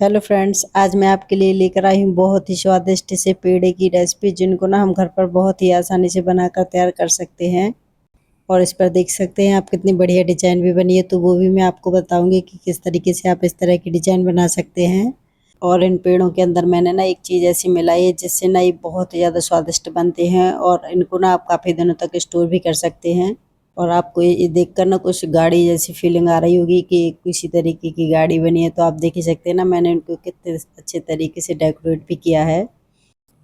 Hello friends, आज मैं आपके लिए लेकर आई हूँ बहुत ही स्वादिष्ट से पेड़े की रेसिपी, जिनको ना हम घर पर बहुत ही आसानी से बनाकर तैयार कर सकते हैं। और इस पर देख सकते हैं आप कितनी बढ़िया डिजाइन भी बनी है, तो वो भी मैं आपको बताऊंगी कि किस तरीके से आप इस तरह की डिजाइन बना सकते हैं। और इन पेड़ों के अंदर मैंने ना एक चीज़ ऐसी मिलाई है जिससे ना ये बहुत ही ज़्यादा स्वादिष्ट बनते हैं, और इनको ना आप काफ़ी दिनों तक स्टोर भी कर सकते हैं। और आपको ये देखकर ना कुछ गाड़ी जैसी फीलिंग आ रही होगी कि किसी तरीके की गाड़ी बनी है, तो आप देख ही सकते हैं ना मैंने इनको कितने अच्छे तरीके से डेकोरेट भी किया है।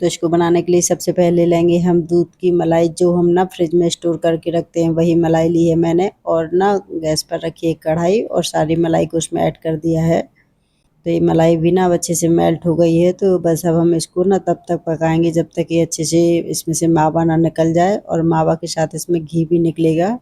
तो इसको बनाने के लिए सबसे पहले लेंगे हम दूध की मलाई, जो हम ना फ्रिज में स्टोर करके रखते हैं, वही मलाई ली है मैंने। और ना गैस पर रखी एक कढ़ाई और सारी मलाई को उसमें ऐड कर दिया है। तो ये मलाई भी ना अब अच्छे से मेल्ट हो गई है, तो बस अब हम इसको ना तब तक पकाएंगे जब तक ये अच्छे से इसमें से मावा ना निकल जाए, और मावा के साथ इसमें घी भी निकलेगा।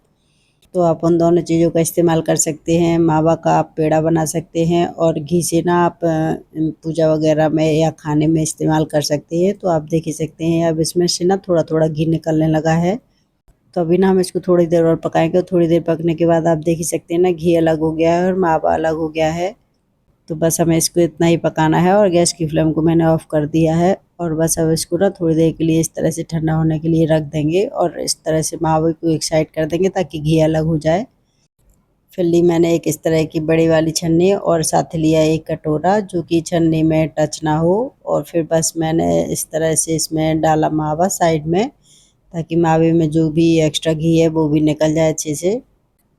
तो आप उन दोनों चीज़ों का इस्तेमाल कर सकते हैं। मावा का आप पेड़ा बना सकते हैं, और घी से ना आप पूजा वगैरह में या खाने में इस्तेमाल कर सकते हैं। तो आप देख ही सकते हैं अब इसमें से ना थोड़ा थोड़ा घी निकलने लगा है। तो अभी ना हम इसको थोड़ी देर और पकाएंगे, और थोड़ी देर पकने के बाद आप देख ही सकते हैं ना घी अलग हो गया है और मावा अलग हो गया है। तो बस हमें इसको इतना ही पकाना है, और गैस की फ्लेम को मैंने ऑफ कर दिया है। और बस अब इसको ना थोड़ी देर के लिए इस तरह से ठंडा होने के लिए रख देंगे, और इस तरह से मावे को एक साइड कर देंगे ताकि घी अलग हो जाए। फिर ली मैंने एक इस तरह की बड़ी वाली छन्नी, और साथ लिया एक कटोरा जो कि छन्नी में टच ना हो। और फिर बस मैंने इस तरह से इसमें डाला मावा साइड में, ताकि मावे में जो भी एक्स्ट्रा घी है वो भी निकल जाए अच्छे से।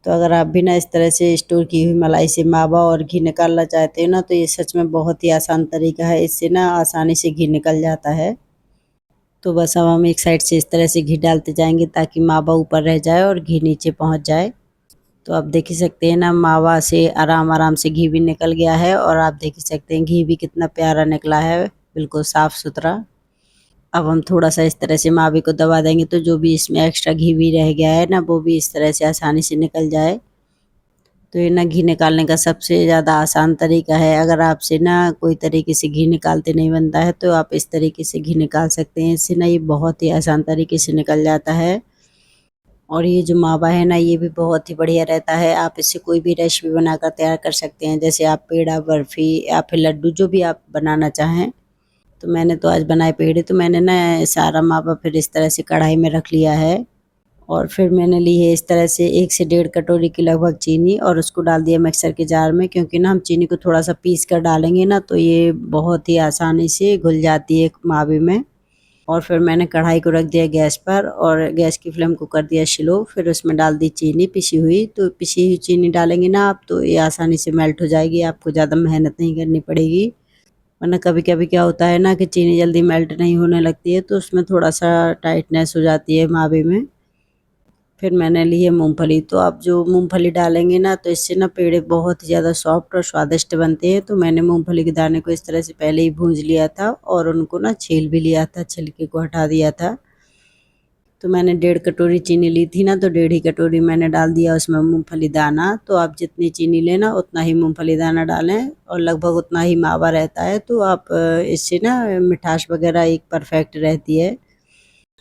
तो अगर आप भी ना इस तरह से स्टोर की हुई मलाई से मावा और घी निकालना चाहते हो ना, तो ये सच में बहुत ही आसान तरीका है, इससे ना आसानी से घी निकल जाता है। तो बस अब हम एक साइड से इस तरह से घी डालते जाएंगे ताकि मावा ऊपर रह जाए और घी नीचे पहुंच जाए। तो आप देख ही सकते हैं ना मावा से आराम आराम से घी भी निकल गया है, और आप देख ही सकते हैं घी भी कितना प्यारा निकला है, बिल्कुल साफ सुथरा। अब हम थोड़ा सा इस तरह से मावे को दबा देंगे, तो जो भी इसमें एक्स्ट्रा घी भी रह गया है ना, वो भी इस तरह से आसानी से निकल जाए। तो ये ना घी निकालने का सबसे ज़्यादा आसान तरीका है। अगर आपसे ना कोई तरीके से घी निकालते नहीं बनता है, तो आप इस तरीके से घी निकाल सकते हैं। इससे ना ये बहुत ही आसान तरीके से निकल जाता है। और ये जो मावा है ना, ये भी बहुत ही बढ़िया रहता है। आप इससे कोई भी रेसिपी बनाकर तैयार कर सकते हैं, जैसे आप पेड़ा, बर्फ़ी या फिर लड्डू, जो भी आप बनाना चाहें। तो मैंने तो आज बनाए पेड़े, तो मैंने ना सारा मावा फिर इस तरह से कढ़ाई में रख लिया है। और फिर मैंने ली है इस तरह से 1 से डेढ़ कटोरी की लगभग चीनी, और उसको डाल दिया मिक्सर के जार में, क्योंकि ना हम चीनी को थोड़ा-सा पीस कर डालेंगे ना, तो ये बहुत ही आसानी से घुल जाती है मावे में। और फिर मैंने कढ़ाई को रख दिया गैस पर, और गैस की फ्लेम को कर दिया स्लो। फिर उसमें डाल दी चीनी पिसी हुई। तो पिसी हुई चीनी डालेंगे ना आप, तो ये आसानी से मेल्ट हो जाएगी, आपको ज़्यादा मेहनत नहीं करनी पड़ेगी। वरना कभी-कभी क्या होता है ना कि चीनी जल्दी मेल्ट नहीं होने लगती है, तो उसमें थोड़ा-सा टाइटनेस हो जाती है मावे में। फिर मैंने ली है मूँगफली। तो आप जो मूँगफली डालेंगे ना, तो इससे ना पेड़े बहुत ही ज़्यादा सॉफ्ट और स्वादिष्ट बनते हैं। तो मैंने मूँगफली के दाने को इस तरह से पहले ही भूँज लिया था, और उनको ना छील भी लिया था, छिलके को हटा दिया था। तो मैंने डेढ़ कटोरी चीनी ली थी ना, तो डेढ़ ही कटोरी मैंने डाल दिया उसमें मूँगफली दाना। तो आप जितनी चीनी लें ना, उतना ही मूँगफली दाना डालें, और लगभग उतना ही मावा रहता है। तो आप इससे ना मिठास वगैरह एक परफेक्ट रहती है।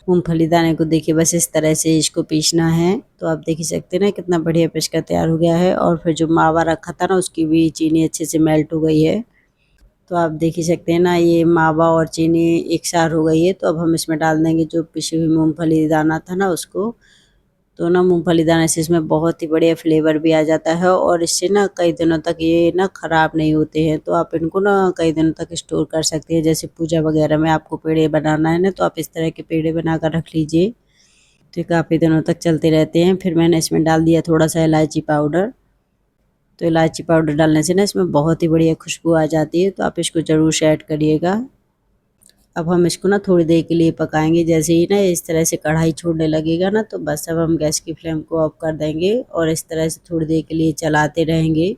मूँगफली दाने को देखिए बस इस तरह से इसको पीसना है। तो आप देख ही सकते हैं ना कितना बढ़िया पीस कर तैयार हो गया है। और फिर जो मावा रखा था ना, उसकी भी चीनी अच्छे से मेल्ट हो गई है। तो आप देख ही सकते हैं ना ये मावा और चीनी एक साथ हो गई है। तो अब हम इसमें डाल देंगे जो पिसी हुई मूँगफली दाना था ना, उसको। तो ना मूँगफली दाने से इसमें बहुत ही बढ़िया फ्लेवर भी आ जाता है, और इससे ना कई दिनों तक ये ना ख़राब नहीं होते हैं। तो आप इनको ना कई दिनों तक स्टोर कर सकते हैं। जैसे पूजा वगैरह में आपको पेड़े बनाना है ना, तो आप इस तरह के पेड़े बनाकर रख लीजिए, तो ये काफ़ी दिनों तक चलते रहते हैं। फिर मैंने इसमें डाल दिया थोड़ा सा इलायची पाउडर। तो इलायची पाउडर डालने से ना इसमें बहुत ही बढ़िया खुशबू आ जाती है, तो आप इसको ज़रूर से ऐड करिएगा। अब हम इसको ना थोड़ी देर के लिए पकाएंगे। जैसे ही ना इस तरह से कढ़ाई छोड़ने लगेगा ना, तो बस अब हम गैस की फ्लेम को ऑफ कर देंगे, और इस तरह से थोड़ी देर के लिए चलाते रहेंगे।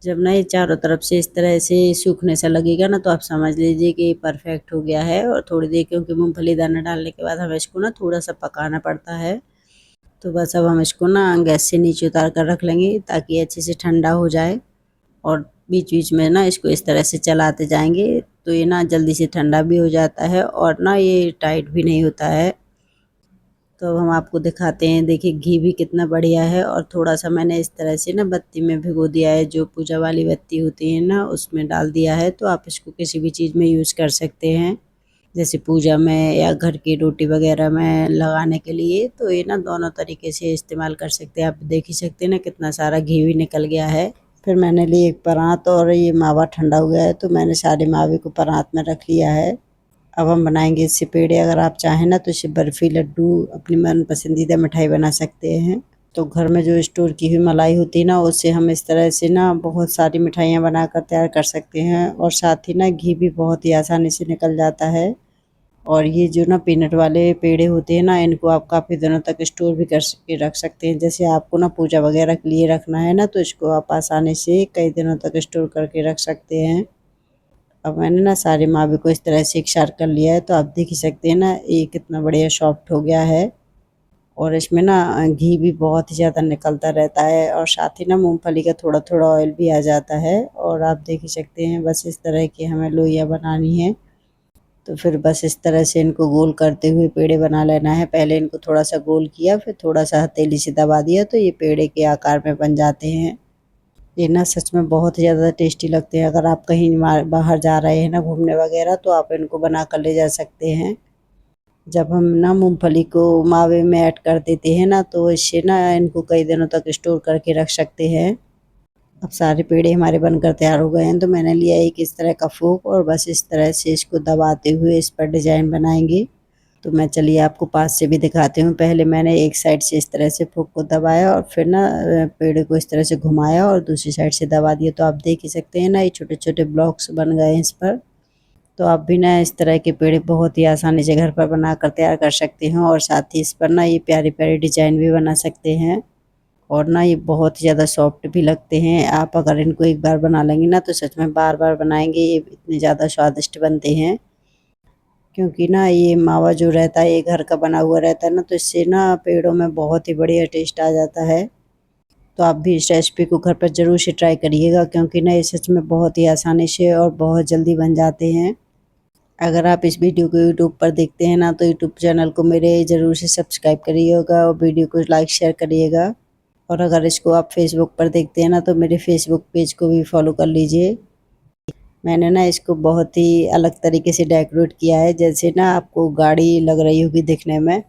जब ना ये चारों तरफ से इस तरह से सूखने सा लगेगा ना, तो आप समझ लीजिए कि ये परफेक्ट हो गया है। और थोड़ी देर, क्योंकि मूँगफली दाना डालने के बाद हमें इसको ना थोड़ा सा पकाना पड़ता है। तो बस अब हम इसको ना गैस से नीचे उतार कर रख लेंगे, ताकि अच्छे से ठंडा हो जाए। और बीच-बीच में ना इसको इस तरह से चलाते जाएँगे, तो ये ना जल्दी से ठंडा भी हो जाता है, और ना ये टाइट भी नहीं होता है। तो हम आपको दिखाते हैं। देखिए घी भी कितना बढ़िया है और थोड़ा सा मैंने इस तरह से ना बत्ती में भिगो दिया है, जो पूजा वाली बत्ती होती है ना उसमें डाल दिया है। तो आप इसको किसी भी चीज़ में यूज़ कर सकते हैं, जैसे पूजा में या घर की रोटी वगैरह में लगाने के लिए। तो ये ना दोनों तरीके से इस्तेमाल कर सकते हैं। आप देख ही सकते हैं ना कितना सारा घी भी निकल गया है। फिर मैंने ली एक परात और ये मावा ठंडा हो गया है, तो मैंने सारे मावे को परात में रख लिया है। अब हम बनाएंगे इससे पेड़े। अगर आप चाहें ना तो इससे बर्फ़ी, लड्डू, अपनी मन पसंदीदा मिठाई बना सकते हैं। तो घर में जो स्टोर की हुई मलाई होती है ना, उससे हम इस तरह से ना बहुत सारी मिठाइयाँ बनाकर तैयार कर सकते हैं और साथ ही ना घी भी बहुत ही आसानी से निकल जाता है। और ये जो ना पीनट वाले पेड़े होते हैं ना, इनको आप काफ़ी दिनों तक स्टोर भी कर के रख सकते हैं। जैसे आपको ना पूजा वगैरह के लिए रखना है ना, तो इसको आप आसानी से कई दिनों तक स्टोर करके रख सकते हैं। अब मैंने ना सारे मावे को इस तरह से एकसार कर लिया है, तो आप देख ही सकते हैं ना ये कितना बढ़िया सॉफ्ट हो गया है। और इसमें ना घी भी बहुत ही ज़्यादा निकलता रहता है और साथ ही ना मूँगफली का थोड़ा-थोड़ा ऑयल भी आ जाता है। और आप देख ही सकते हैं, बस इस तरह की हमें लोइयाँ बनानी है। तो फिर बस इस तरह से इनको गोल करते हुए पेड़े बना लेना है। पहले इनको थोड़ा-सा गोल किया, फिर थोड़ा-सा हथेली से दबा दिया, तो ये पेड़े के आकार में बन जाते हैं। ये ना सच में बहुत ही ज़्यादा टेस्टी लगते हैं। अगर आप कहीं बाहर जा रहे हैं ना घूमने वगैरह, तो आप इनको बना कर ले जा सकते हैं। जब हम ना मूँगफली को मावे में ऐड कर देते हैं ना, तो इससे ना इनको कई दिनों तक स्टोर करके रख सकते हैं। अब सारे पेड़े हमारे बनकर तैयार हो गए हैं, तो मैंने लिया एक इस तरह का फोक और बस इस तरह से इसको दबाते हुए इस पर डिज़ाइन बनाएंगे। तो मैं चलिए आपको पास से भी दिखाती हूँ। पहले मैंने एक साइड से इस तरह से फोक को दबाया और फिर ना पेड़े को इस तरह से घुमाया और दूसरी साइड से दबा दिया। तो आप देख ही सकते हैं ना ये छोटे-छोटे ब्लॉक्स बन गए हैं इस पर। तो आप भी ना इस तरह के पेड़े बहुत ही आसानी से घर पर बनाकर तैयार कर सकते हैं और साथ ही इस पर ना ये प्यारी-प्यारी डिज़ाइन भी बना सकते हैं। और ना ये बहुत ही ज़्यादा सॉफ्ट भी लगते हैं। आप अगर इनको एक बार बना लेंगे ना, तो सच में बार-बार बनाएँगे, ये इतने ज़्यादा स्वादिष्ट बनते हैं। क्योंकि ना ये मावा जो रहता है ये घर का बना हुआ रहता है ना, तो इससे ना पेड़ों में बहुत ही बढ़िया टेस्ट आ जाता है। तो आप भी इस रेसिपी को घर पर ज़रूर से ट्राई करिएगा, क्योंकि ना ये सच में बहुत ही आसानी से और बहुत जल्दी बन जाते हैं। अगर आप इस वीडियो को यूट्यूब पर देखते हैं ना, तो यूट्यूब चैनल को मेरे ज़रूर से सब्सक्राइब करिएगा और वीडियो को लाइक शेयर करिएगा। और अगर इसको आप फेसबुक पर देखते हैं ना, तो मेरे फेसबुक पेज को भी फॉलो कर लीजिए। मैंने ना इसको बहुत ही अलग तरीके से डेकोरेट किया है, जैसे ना आपको गाड़ी लग रही होगी दिखने में।